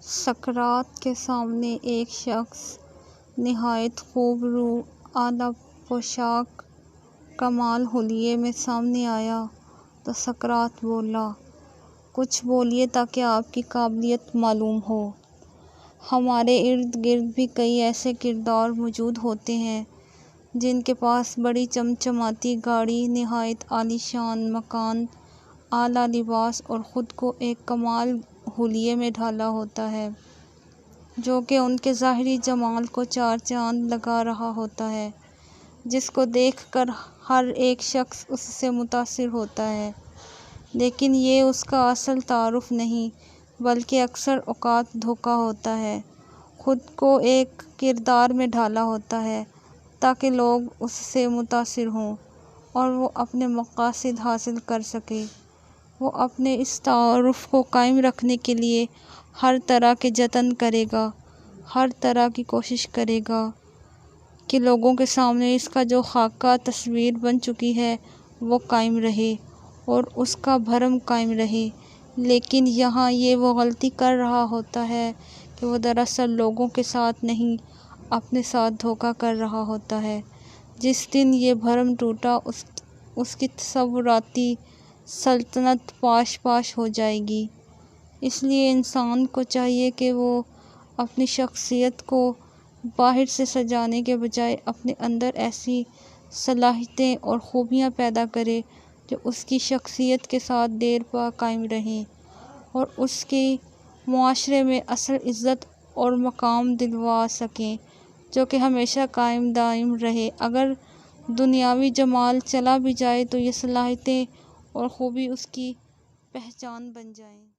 سقراط کے سامنے ایک شخص نہایت خوب رو، اعلیٰ پوشاک، کمال حلیے میں سامنے آیا تو سقراط بولا، کچھ بولیے تاکہ آپ کی قابلیت معلوم ہو۔ ہمارے ارد گرد بھی کئی ایسے کردار موجود ہوتے ہیں جن کے پاس بڑی چمچماتی گاڑی، نہایت عالی شان مکان، اعلیٰ لباس اور خود کو ایک کمال حلیے میں ڈھالا ہوتا ہے جو کہ ان کے ظاہری جمال کو چار چاند لگا رہا ہوتا ہے، جس کو دیکھ کر ہر ایک شخص اس سے متاثر ہوتا ہے، لیکن یہ اس کا اصل تعارف نہیں بلکہ اکثر اوقات دھوکہ ہوتا ہے۔ خود کو ایک کردار میں ڈھالا ہوتا ہے تاکہ لوگ اس سے متاثر ہوں اور وہ اپنے مقاصد حاصل کر سکے۔ وہ اپنے اس تعارف کو قائم رکھنے کے لیے ہر طرح کے جتن کرے گا، ہر طرح کی کوشش کرے گا کہ لوگوں کے سامنے اس کا جو خاکہ تصویر بن چکی ہے وہ قائم رہے اور اس کا بھرم قائم رہے، لیکن یہاں یہ وہ غلطی کر رہا ہوتا ہے کہ وہ دراصل لوگوں کے ساتھ نہیں، اپنے ساتھ دھوکہ کر رہا ہوتا ہے۔ جس دن یہ بھرم ٹوٹا اس کی تصوراتی سلطنت پاش پاش ہو جائے گی۔ اس لیے انسان کو چاہیے کہ وہ اپنی شخصیت کو باہر سے سجانے کے بجائے اپنے اندر ایسی صلاحیتیں اور خوبیاں پیدا کرے جو اس کی شخصیت کے ساتھ دیر پا قائم رہیں اور اس کی معاشرے میں اصل عزت اور مقام دلوا سکیں جو کہ ہمیشہ قائم دائم رہے۔ اگر دنیاوی جمال چلا بھی جائے تو یہ صلاحیتیں اور خوبی اس کی پہچان بن جائیں۔